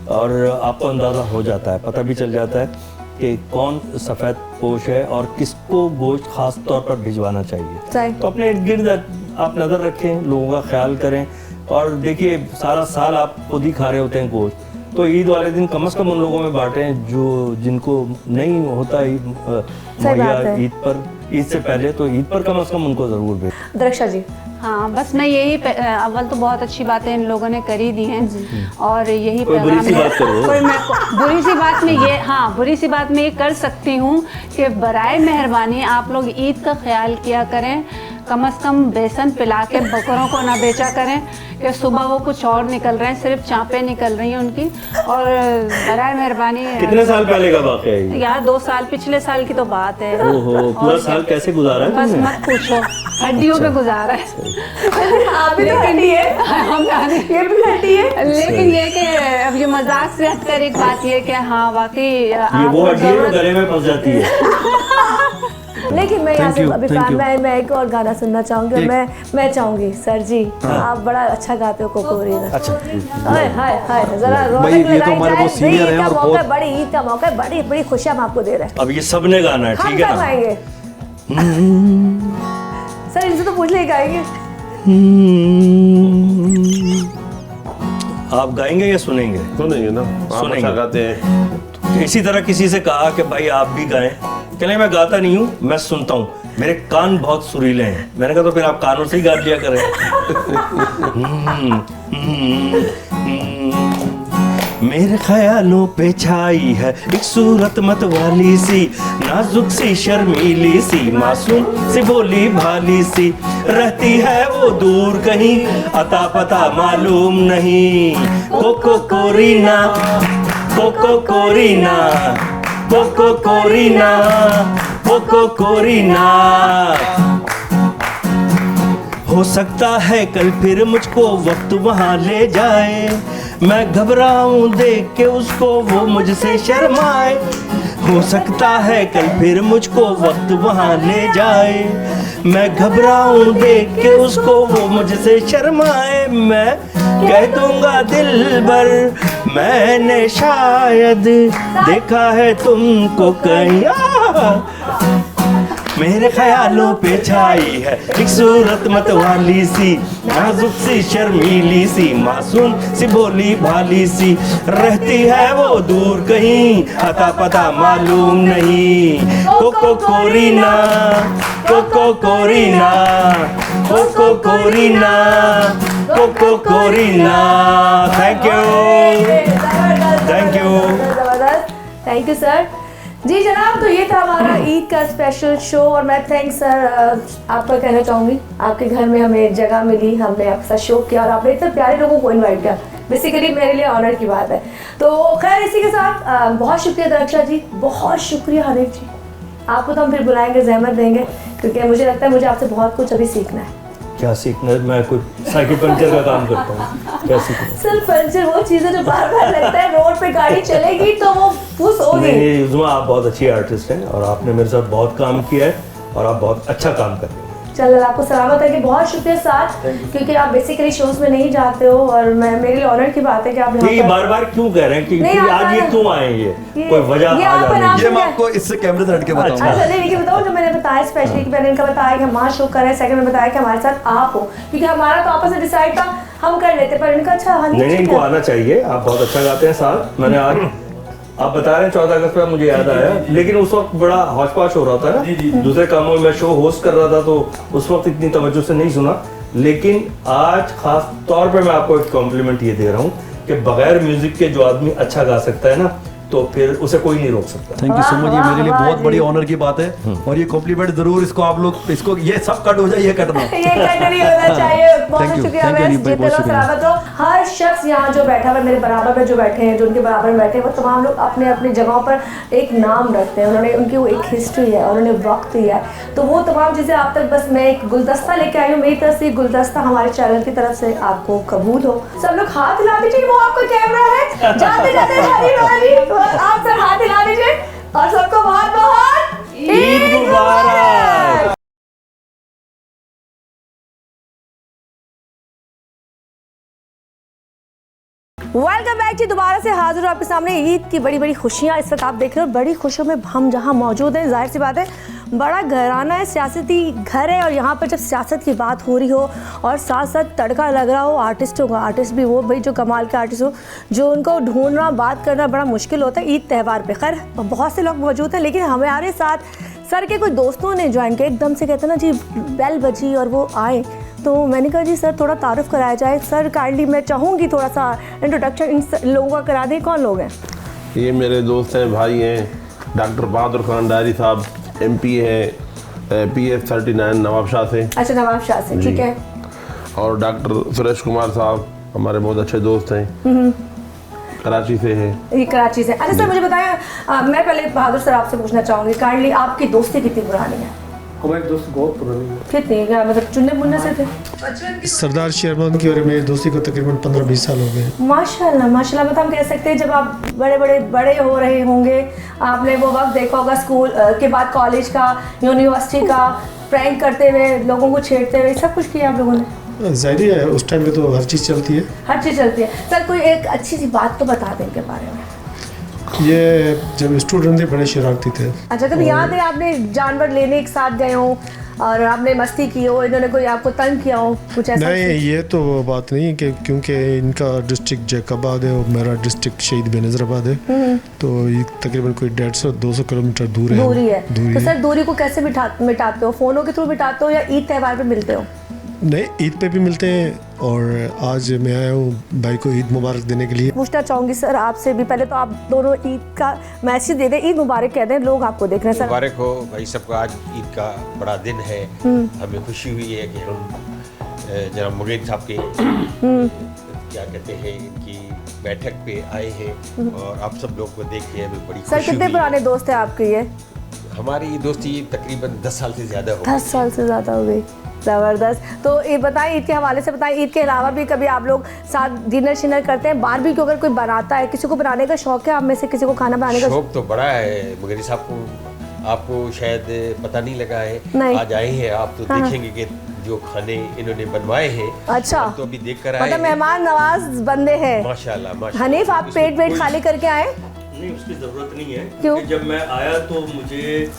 और आपको अंदाज़ा हो जाता है, पता भी चल जाता है कि कौन सफ़ेद पोश है और किसको गोश्त खास तौर पर भिजवाना चाहिए। तो अपने इर्द गिर्द आप नज़र रखें, लोगों का ख्याल करें। और देखिए सारा साल आप खुद ही खा रहे होते हैं गोश्त, तो ईद वाले दिन कम से कम उन लोगों में बांटें जो जिनको नहीं होता मुहैया ईद पर, ईद से पहले, तो ईद पर कम से कम उनको ज़रूर भेजें। दरक्षा जी। हाँ, बस मैं यही अव्वल तो बहुत अच्छी बातें इन लोगों ने करी दी हैं और यही कोई बुरी सी बात करो। कोई मैं बुरी सी बात में ये, हाँ बुरी सी बात में ये कर सकती हूँ कि बराए मेहरबानी आप लोग ईद का ख्याल किया करें, कम से कम बेसन पिला के बकरों को ना बेचा करें कि सुबह वो कुछ और निकल रहे हैं, सिर्फ चाँपें निकल रही हैं उनकी। और बराए मेहरबानी। कितने साल पहले का वाक़या है ये? यार 2 साल, पिछले साल की तो बात है। ओहो, पूरा साल कैसे गुजारा है? बस मत पूछो, हड्डियों पे गुजारा है। आप भी तो हड्डी है, ये भी हड्डी है। लेकिन ये कि अब ये मजाक से हटकर एक बात ये कि हाँ वाकई ये वो हड्डी है जो गले में फंस जाती है। लेकिन मैं यहाँ से अभी मैं एक और गाना सुनना चाहूंगी और मैं चाहूंगी सर जी, आप बड़ा अच्छा गाते हो कोकोरी। अच्छा, हाय हाय हाय, जरा रौनक लगाई जाए। ईद का मौका, बड़ी ईद का मौका, बड़ी बड़ी खुशियां हम आपको दे रहे हैं। अब ये सबने गाना है, ठीक है ना? सर इनसे तो पूछ ले गाएंगे। आप गाएंगे या सुनेंगे? सुनेंगे ना, आप अच्छा गाते हैं। इसी तरह किसी से कहा कि भाई आप भी गाएं, कहने मैं गाता नहीं हूँ, मैं सुनता हूँ, मेरे कान बहुत सुरीले हैं। मैंने कहा तो फिर आप कानों से ही गा लिया करें। मेरे ख्यालों पे छाई है एक सूरत मत वाली सी, नाजुक सी शर्मीली सी, मासूम सी भोली भाली सी, रहती है वो दूर कहीं, अता पता मालूम नहीं। कोको कोरीना, कोको कोरीना, कोको कोरीना, कोको कोरीना। हो सकता है कल फिर मुझको वक्त वहाँ ले जाए, मैं घबराऊं देख के उसको वो मुझसे शर्माए। हो सकता है कल फिर मुझको वक्त वहाँ ले जाए, मैं घबराऊं देख के उसको वो मुझसे शर्माए। मैं कह दूंगा दिल भर मैंने शायद देखा है तुमको कहीं। मेरे ख्यालों पे छाई है एक सूरत मत वाली सी, नाजुक सी शर्मीली सी, मासूम सी भोली भाली सी, रहती है वो दूर कहीं, अता पता मालूम नहीं। कोको कोरीना, कोको कोरीना, कोको कोरीना, कोको कोरीना। Thank you, thank you, thank you sir ji. जनाब, तो ये था हमारा ईद का स्पेशल शो और मैं थैंक्स सर आपका कहना चाहूँगी। आपके घर में हमें जगह मिली, हमने आपके साथ शो किया और आपने इतने प्यारे लोगों को इनवाइट किया, बेसिकली मेरे लिए ऑनर की बात है। तो खैर इसी के साथ बहुत शुक्रिया दरक्षा जी, बहुत शुक्रिया हनीफ जी। आपको तो हम फिर बुलाएंगे, जहमत देंगे, क्योंकि मुझे लगता है मुझे आपसे बहुत कुछ अभी सीखना है। क्या सीखना है? मैं कुछ साइकिल पंचर का काम करता हूँ, क्या सीखना? सिर्फ पंचर वो चीज़ें जो बार बार लगता है, रोड पे गाड़ी चलेगी तो वो फुस होगी। नहीं युज़मा, आप बहुत अच्छी आर्टिस्ट हैं और आपने मेरे साथ बहुत काम किया है और आप बहुत अच्छा काम कर रहे हैं। चलो आपको सलामत है कि बहुत शुक्रिया साथ, क्योंकि आप बेसिकली शोज में नहीं जाते हो और मैं मेरे लिए ऑनर की बात है कि आप ये बार-बार क्यों कह रहे हैं कि आज ये क्यों आए? ये कोई वजह ये मैं आपको इससे कैमरे से हट के बताऊंगा। अच्छा नहीं, बताओ जो मैंने बताया स्पेशली कि मैंने इनका बताया कि हम वहाँ शो कर रहे हैं, सेकंड में बताया कि हमारे साथ आप हो, क्योंकि हमारा तो आपस में डिसाइड था हम कर लेते, पर इनका अच्छा नहीं, इनको आना चाहिए, आप बहुत अच्छा गाते हैं साहब। मैंने आज आप बता रहे हैं 14 अगस्त पे मुझे याद आया, लेकिन उस वक्त बड़ा हौच पौच हो रहा था ना, दूसरे कामों में मैं शो होस्ट कर रहा था, तो उस वक्त इतनी तवज्जो से नहीं सुना। लेकिन आज खास तौर पे मैं आपको एक कॉम्प्लीमेंट ये दे रहा हूँ कि बगैर म्यूजिक के जो आदमी अच्छा गा सकता है ना, तो फिर उसे कोई नहीं रोक सकता। थैंक यू सो मच, ये मेरे लिए बहुत बड़ी ऑनर की बात है। और ये कॉम्प्लीमेंट जरूर इसको आप लोग, इसको ये सब कट हो जाए, ये कटना ये कट नहीं होना चाहिए। बहुत शुक्रिया वैस, जीते रहो, सलामत रहो। हर शख्स यहाँ जो बैठा हुआ, मेरे बराबर में जो बैठे हैं, जो उनके बराबर में बैठे हैं, वो तमाम लोग अपने अपने जगहों पर एक नाम रखते हैं। उन्होंने, उनकी वो एक हिस्ट्री है, उन्होंने वक्त दिया है, तो वो तमाम चीज़ें आप तक बस मैं एक गुलदस्ता लेके आई हूँ। मेरी तरफ से गुलदस्ता हमारे चैनल की तरफ से आपको कबूल हो। सब लोग हाथ हिला दीजिए, वो आपका कैमरा है, जाते जाते आप सब हाथ हिला दीजिए और सबको बहुत बहुत ईद मुबारक। वेलकम बैक जी, दोबारा से हाजिर हूं आपके सामने। ईद की बड़ी बड़ी खुशियां इस वक्त आप देख रहे हो। बड़ी खुशियों में हम जहां मौजूद हैं, जाहिर सी बात है बड़ा घराना है, सियासती घर है, और यहाँ पर जब सियासत की बात हो रही हो और साथ साथ तड़का लग रहा हो आर्टिस्टों का, आर्टिस्ट भी वो भाई जो कमाल के आर्टिस्ट हो, जो उनको ढूंढना, बात करना बड़ा मुश्किल होता है ईद त्यौहार पे। खैर बहुत से लोग मौजूद हैं, लेकिन हमारे साथ सर के कुछ दोस्तों ने ज्वाइन किया। एकदम से कहते ना जी बेल बजी और वो आए, तो मैंने कहा जी सर थोड़ा तारुफ कराया जाए। सर काइंडली मैं चाहूँगी थोड़ा सा इंट्रोडक्शन इन लोगों का करा दें। कौन लोग हैं? ये मेरे दोस्त हैं, भाई हैं। डॉक्टर बहादुर खान डायरी साहब MP है PF 39 नवाब शाह से। अच्छा, नवाब शाह से, ठीक है। और डॉक्टर सुरेश कुमार साहब हमारे बहुत अच्छे दोस्त हैं, कराची से है। ये कराची से। अच्छा सर मुझे बताया, मैं पहले बहादुर सर आपसे पूछना चाहूँगी, काइंडली आपकी दोस्ती कितनी पुरानी है? हमारी दोस्ती बहुत पुरानी है। कितनी, क्या मतलब चुनने मुन्ने से थे? सरदार शेरमान की और मेरी दोस्ती को तकरीबन 15-20 साल हो गए। माशाल्लाह माशाल्लाह। मतलब हम कह सकते हैं जब आप बड़े हो रहे होंगे, आपने वो वक्त देखा होगा स्कूल के बाद कॉलेज का, यूनिवर्सिटी का, प्रैंक करते हुए, लोगों को छेड़ते हुए, सब कुछ किया आप लोगों ने? जाहिर है उस टाइम पे तो हर चीज़ चलती है। हर चीज़ चलती है। सर कोई एक अच्छी सी बात तो बता दें इनके बारे में। ये जब स्टूडेंट थे बड़े शरारती थे। अच्छा, कभी याद है आपने जानवर लेने एक साथ गए हो और आपने मस्ती की हो, इन्होंने कोई आपको तंग किया हो, कुछ ऐसा? नहीं, ये तो बात नहीं कि क्योंकि इनका डिस्ट्रिक्ट जैकबाद है और मेरा डिस्ट्रिक्ट शहीद बेनज़ीराबाद है, तो ये तकरीबन कोई 150-200 किलोमीटर दूर है। दूरी है। तो सर दूरी को कैसे मिटाते हो? फ़ोनों के थ्रू मिटाते हो या ईद त्यौहार पे मिलते हो? नहीं, ईद पे भी मिलते हैं, और आज मैं आया हूँ भाई को ईद मुबारक देने के लिए। पूछना चाहूँगी सर आपसे भी, पहले तो आप दोनों ईद का मैसेज दे दें, ईद मुबारक कह दें, लोग आपको देख रहे हैं। सर मुबारक हो भाई सबको, आज ईद का बड़ा दिन है। हमें खुशी हुई है कि हम जनाब मुगीद साहब के क्या कहते हैं इनकी बैठक पे आए हैं और आप सब लोग को देख के हमें बड़ी सर खुशी कितने हुई। पुराने दोस्त हैं आपके? ये हमारी दोस्ती तकरीबन 10 साल से ज़्यादा हो 10 साल से ज़्यादा हो गई। ज़बरदस्त। तो ये बताएं, ईद के हवाले से बताएं, ईद के अलावा भी कभी आप लोग साथ डिनर शिनर करते हैं? बारबेक्यू अगर कोई बनाता है, किसी को बनाने का शौक है आप में से किसी को खाना बनाने का? शौक तो बड़ा है मुगीद साहब को, आपको शायद पता नहीं लगा है। नहीं। आज आए हैं आप तो देखेंगे कि जो खाने इन्होंने बनवाए हैं, अच्छा, हम तो अभी देख कर आए मतलब हैं। मेहमान नवाज बंदे हैं। माशाल्लाह माशाल्लाह। हनीफ आप पेट वेट खाली करके आए? नहीं, उसकी ज़रूरत नहीं है। क्यों? क्योंकि जब मैं आया तो मुझे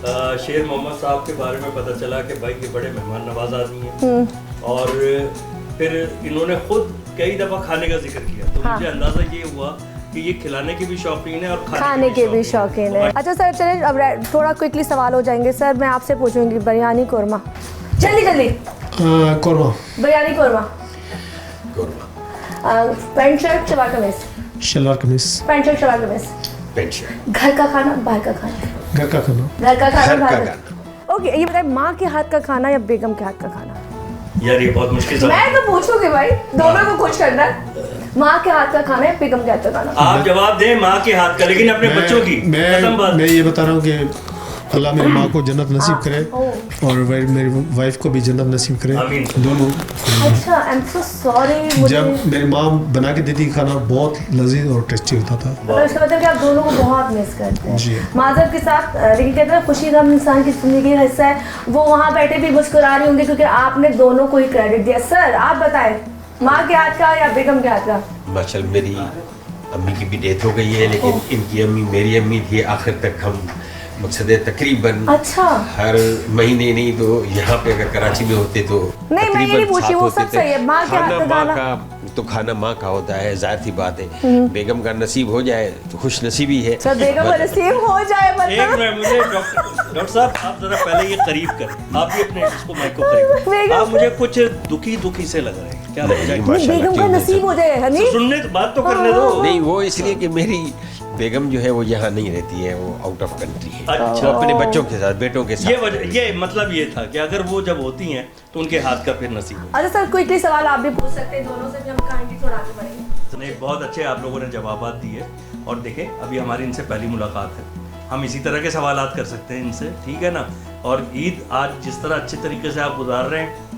शेर मोहम्मद साहब के बारे में पता चला कि भाई ये बड़े मेहमान नवाज आदमी हैं, और फिर इन्होंने खुद कई दफ़ा खाने का जिक्र किया, तो मुझे अंदाज़ा ये हुआ कि ये खिलाने के भी शौकीन है और खाने के भी शौकीन है। अच्छा सर चलिए अब थोड़ा क्विकली सवाल हो जाएंगे। सर मैं आपसे पूछूंगी बिरयानी कौरमा, जल्दी कौरमा, बिरयानी कौरमा, पैंट शर्ट शलवार कमीज, शलवार कमीज, पैंट शर्ट शलवार कमीज, पेंशन। घर का खाना बाहर का खाना? घर का खाना। घर का खाना घर का बाहर का। ओके, ये बताए माँ के हाथ का खाना या बेगम के हाथ का खाना? यार ये बहुत मुश्किल सवाल। मैं तो पूछूंगी भाई, दोनों को खुश करना है। माँ के हाथ का खाना या बेगम के हाथ का खाना? आप जवाब दें माँ के हाथ का, लेकिन अपने बच्चों की कसम बात। मैं ये बता रहा हूँ कि अल्लाह मेरी माँ को जन्नत नसीब करे और मेरी वाइफ को भी जन्नत नसीब करे, आमीन। दोनों। अच्छा, आई एम सो सॉरी। जब मेरी माँ बना के देती खाना बहुत लजीज और टेस्टी होता था। तो इसका मतलब कि आप दोनों को बहुत मिस करते हैं। जी। माजर के साथ, लेकिन कहते हैं खुशी गम इंसान की जिंदगी का हिस्सा है। वो वहाँ बैठे भी मुस्कुरा रही होंगी क्योंकि आपने दोनों को ही क्रेडिट दिया। सर आप बताएं, माँ के हाथ का या बेगम के हाथ का? माशाल्लाह मेरी अम्मी की भी डेथ हो गई है, लेकिन इनकी अम्मी मेरी अम्मी थी। आखिर तक हम मकसद तकरीबन अच्छा हर महीने नहीं तो यहाँ पे अगर कराची में होते तो नहीं, मैं ये नहीं पूछी, वो सब सही है। माँ के हाथ का माँ खाना का तो खाना माँ का होता है, जाहिर सी बात है। बेगम का नसीब हो जाए तो खुश नसीबी है। सर बेगम का नसीब हो जाए एक मतलब मिनट, मुझे डॉक्टर साहब आप जरा पहले ये करीब करें, आप भी अपने इसको माइक को करीब करें। आप मुझे कुछ दुखी से लग रहे हैं, क्या लग रहा है? माशाल्लाह, बेगम का ठीक है। नसीब हो जाए हनी। सुनने तो बात तो करने दो। नहीं, वो इसलिए कि मेरी बेगम जो है वो यहाँ नहीं रहती है, वो आउट ऑफ कंट्री है। अच्छा। वो अपने बच्चों के साथ, बेटों के साथ। ये मतलब ये था कि अगर वो जब होती हैं तो उनके हाथ का फिर नसीब हो। अच्छा सर क्विकली सवाल आप भी पूछ सकते हैं, दोनों से भी हम कहानी थोड़ा आगे बढ़ेंगे। नहीं, बहुत अच्छे आप लोगों ने जवाबात दिए। और देखें, अभी हमारी इनसे पहली मुलाकात है, हम इसी तरह के सवालात कर सकते हैं इनसे, ठीक है ना। और ईद आज जिस तरह अच्छे तरीके से आप गुजार रहे हैं,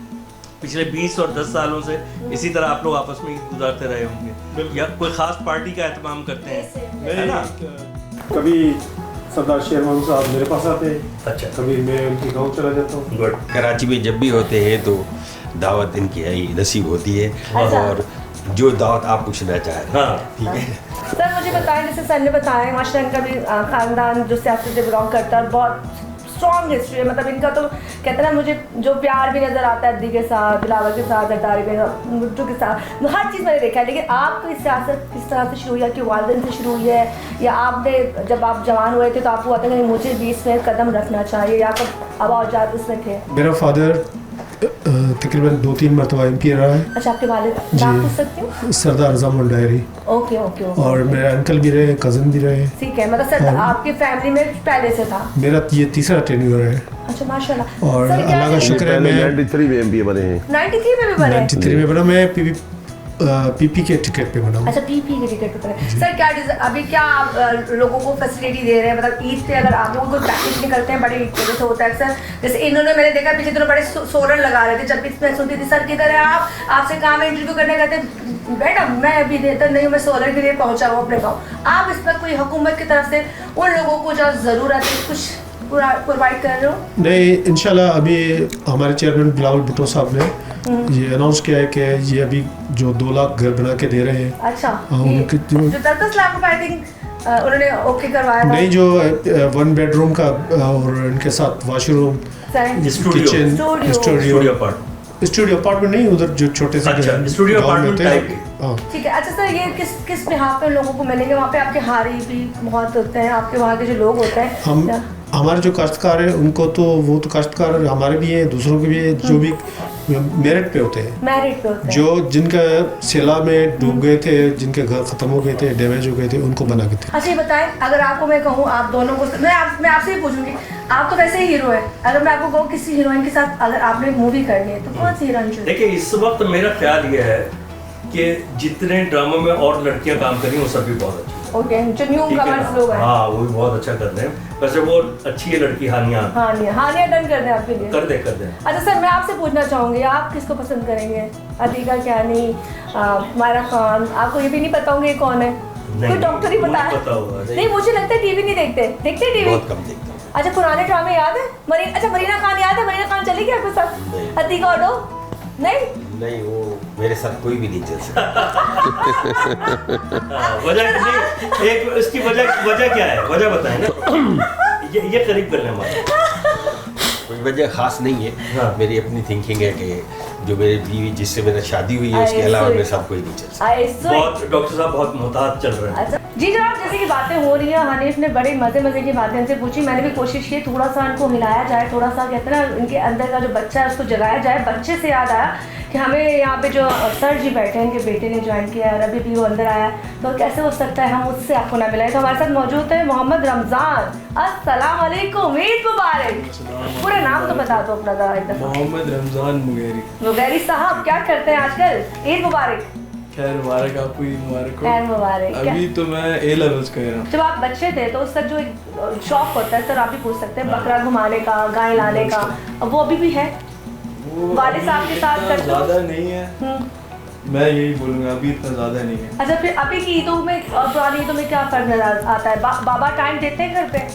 पिछले 20 और 10 सालों से इसी तरह आप लोग आपस में ईद गुजारते रहे होंगे, या कोई खास पार्टी का एहतमाम करते हैं, है ना? कभी सरदार शेर मोहम्मद साहब मेरे पास आते हैं, अच्छा, कभी मैं उनके गांव चला जाता हूँ। गुड। कराची में जब भी होते हैं तो दावत इनकी आई नसीब होती है। अच्छा। और जो दावत आप पूछना चाह रहे हैं, हाँ, ठीक है। सर मुझे बताएं, जैसे सर ने बताया माशाल्लाह इनका भी खानदान जो सियासत से बिलोंग करता है, बहुत स्ट्रॉन्ग हिस्ट्री है। मतलब इनका तो कहते हैं ना, मुझे जो प्यार भी नज़र आता है अद्दी के साथ, बिलावल के साथ, जरदारी में भुट्टो के साथ, हर चीज़ मैंने देखा है। लेकिन आपकी सियासत किस तरह से शुरू हुई है? कि वालिदैन से शुरू हुई है, या आपने जब आप जवान हुए थे तो आपको आता है कि मुझे भी इसमें कदम रखना चाहिए, या कब आवाज़ उसमें थे? मेरा फादर तकरीबन 2-3 मरतबा MP रहा है। अच्छा, आपके वालिद नाम पूछ सकती हूँ? सरदार रज़ामंद डायरी। Okay okay okay. और मेरे अंकल भी रहे, कज़न भी रहे। ठीक है, मतलब सर आपकी फैमिली में पहले से था? मेरा ये तीसरा टेन्योर है। अच्छा माशाल्लाह। और सर, क्या अल्लाह का है? शुक्र है, पहले मैं 93 में MPA बने हैं। 93 में भी बने? 93 में बना। मैं PP के टिकट पे बना हूँ। अच्छा, PP के टिकट पे बने। सर क्या अभी क्या आप लोगों को फैसिलिटी दे रहे हैं? मतलब ईद पे अगर आप लोगों को पैकेज निकलते हैं बड़े ईद पे, जैसे होता है अक्सर, जैसे इन्होंने मैंने देखा पिछले दिनों बड़े सोलर लगा रहे थे। जब भी मैं सुनती थी सर किधर है आप, आपसे कहा मैं इंटरव्यू करने गए थे, बेटा मैं अभी बेहतर नहीं हूँ, मैं सोलर के लिए पहुँचा हूँ अपने गाँव। आप इस पर कोई हुकूमत की तरफ से उन लोगों को जो ज़रूरत है कुछ प्रोवाइड कर रहे हो? नहीं, इंशाल्लाह अभी हमारे चेयरमैन बिलावल भुट्टो साहब ने ये अनाउंस किया है कि ये अभी जो 2 लाख घर बना के दे रहे हैं। अच्छा, उनके जो 10 लाख रुपए आई थिंक उन्होंने ओके करवाया था। नहीं, जो 1 बेडरूम का और इनके साथ वॉशरूम, किचन, स्टूडियो अपार्टमेंट नहीं, उधर जो छोटे से अच्छा, स्टूडियो अपार्टमेंट टाइप के। हाँ। ठीक है। अच्छा सर, ये किस बिहाफ पे लोगों को मिलेंगे? वहाँ पे आपके हारी भी बहुत होते हैं, आपके वहाँ के जो लोग होते हैं, हमारे जो काश्तकार है उनको तो वो तो काश्तकार हमारे भी हैं, दूसरों के भी हैं, जो भी मेरिट पे होते हैं। मेरिट पे होते हैं। जो जिनका सैलाब में डूब गए थे, जिनके घर खत्म हो गए थे, डैमेज हो गए थे, उनको बना के थे। अच्छा ये बताएं, अगर आपको मैं कहूँ आप दोनों को, मैं आपसे ही पूछूंगी, आप तो वैसे ही हीरो है, अगर मैं आपको कहूँ किसी हीरोइन के साथ अगर आपने मूवी करनी है तो कौन सी हीरोइन चुने? देखिए, इस वक्त मेरा ख्याल ये है कि जितने ड्रामों में और लड़कियां काम कर रही हैं वो सब भी बहुत अच्छी है। ओके, जो न्यू ठीक है कमर्स ना? लोग हैं। हाँ, वो भी बहुत अच्छा कर रहे हैं। वैसे वो अच्छी है लड़की, हानिया। हानिया डन कर दें आपके लिए? कर दे। अच्छा सर, मैं आपसे पूछना चाहूँगी, आप किसको पसंद करेंगे? अतीका कियानी, मायरा खान? आपको ये भी नहीं पता होंगे कौन है? कोई डॉक्टर ही पता पता होगा। नहीं, मुझे लगता है टीवी नहीं देखते टीवी? बहुत कम देखता हूँ। अच्छा, पुराने ड्रामे याद है? मरीना खान याद है? मरीना खान चली गई आपके साथ? अतीका ऑडो नहीं, वो मेरे साथ कोई भी नहीं चल सकता। वजह नहीं, एक इसकी वजह क्या है? वजह बताएं ना। ये करीब करने हमारे कोई वजह खास नहीं है। हाँ। मेरी अपनी थिंकिंग है कि जो मेरी बीवी जिससे मेरा शादी हुई है उसके अलावा मेरे साथ कोई नहीं चल सकता। बहुत डॉक्टर साहब बहुत मोहतात चल रहे हैं। अच्छा जी जनाब, जैसे कि बातें हो रही हैं, हनीफ ने बड़े मज़े की बातें हमसे पूछी, मैंने भी कोशिश की थोड़ा सा इनको हिलाया जाए, थोड़ा सा कहते हैं ना इनके अंदर का जो बच्चा है उसको जगाया जाए। बच्चे से याद आया कि हमें यहाँ पे जो सर जी बैठे हैं, इनके बेटे ने ज्वाइन किया है और अभी भी वो अंदर आया, तो कैसे हो सकता है हम उससे आपको ना मिलाएं। तो हमारे साथ मौजूद है मोहम्मद रमज़ान। अस्सलाम वालेकुम, ईद मुबारक। पूरा नाम तो बता दो अपना ज़रा एक दफ़ा। मोहम्मद रमज़ान मुगैरी साहब, क्या करते हैं आजकल? ईद मुबारक। खैर मुबारक आपको, ईद मुबारक हो। खैर मुबारक। अभी तो मैं A levels कर रहा हूँ। जब आप बच्चे थे तो उसका जो एक शौक होता है, सर आप भी पूछ सकते हैं, बकरा घुमाने का, गाय लाने का, अब वो अभी भी है? वो वालिद साहब के साथ करते हो? ज़्यादा नहीं है, मैं यही बोलूँगा, अभी इतना ज़्यादा नहीं है। अच्छा, फिर अभी की ईदों में और पुरानी ईदों में क्या फर्क नजर आता है? बाबा टाइम देते हैं घर पे?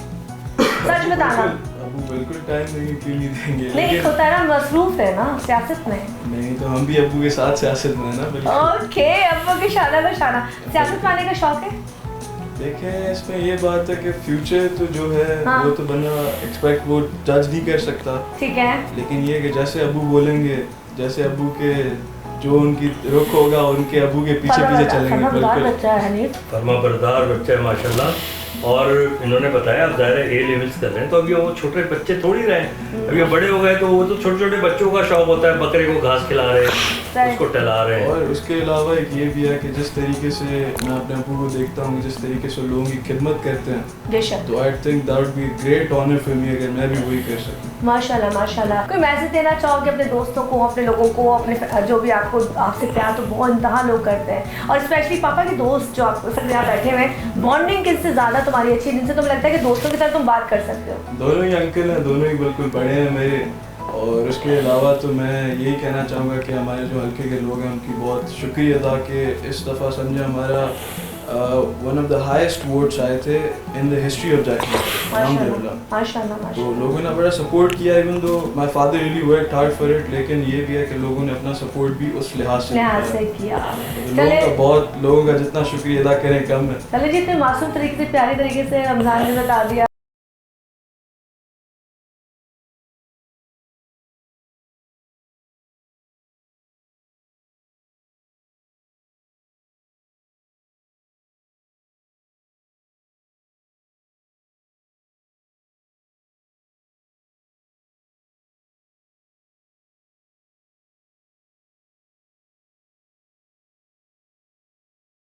सच बताना। अबू बिल्कुल टाइम नहीं, क्यों नहीं देंगे? नहीं, एक होता है ना, मसरूफ है ना सियासत में। नहीं तो हम भी अबू के साथ सियासत में है ना, बिल्कुल। ओके, अब्बू के शादा में शाना। सियासत में आने का शौक है? देखें, इसमें ये बात है कि फ्यूचर तो जो है हाँ। वो तो बंदा एक्सपेक्ट वो जज नहीं कर सकता, ठीक है। लेकिन ये कि जैसे अबू बोलेंगे, जैसे अबू के जो उनकी रुख होगा उनके अबू के पीछे पीछे चलेंगे। फरमाबरदार बिल्कुल बच्चा है हनीफ। फरमाबरदार बच्चा है माशाल्लाह। और इन्होंने बताया आप ज़ाहिर है A लेवल्स कर रहे हैं, तो अभी वो छोटे बच्चे थोड़ी रहे हैं, अभी वो बड़े हो गए, तो वो तो छोटे छोटे बच्चों का शौक होता है, बकरे को घास खिला रहे हैं, उसको टहला रहे हैं। और उसके अलावा एक ये भी है कि जिस तरीके से मैं अपने अबू को देखता हूँ, जिस तरीके से लोगों की खिदमत करते हैं, बेशक, तो I think that would be great honour for me अगर मैं भी वही कर सकूँ। माशाल्लाह माशाल्लाह। कोई मैसेज देना चाहोगे अपने दोस्तों को, अपने लोगों को, अपने जो भी आपको आपसे प्यार तो बहुत इंतहा लोग करते हैं, और स्पेशली पापा के दोस्त जो आपको सब यहाँ बैठे हुए हैं, बॉन्डिंग किससे ज़्यादा तुम्हारी अच्छी है, जिनसे तुम्हें लगता है कि दोस्तों की तरह तुम बात कर सकते हो? दोनों ही अंकल हैं, दोनों ही बिल्कुल बड़े हैं मेरे। और उसके अलावा तो मैं यही कहना चाहूँगा कि हमारे जो हल्के के लोग हैं उनकी बहुत शुक्रिया अदा कि इस दफ़ा समझे हमारा one of the highest votes आए थे इन द हिस्ट्री ऑफ जैकबा। माशाल्लाह। तो लोगों ने बड़ा सपोर्ट किया, even though my father really worked hard for it, लेकिन ये भी है कि लोगों ने अपना सपोर्ट भी उस लिहाज से किया। लोगों का जितना शुक्रिया अदा करें कम है। चले जी, इतने मासूम तरीके से, प्यारे तरीके से रमज़ान ने बता दिया,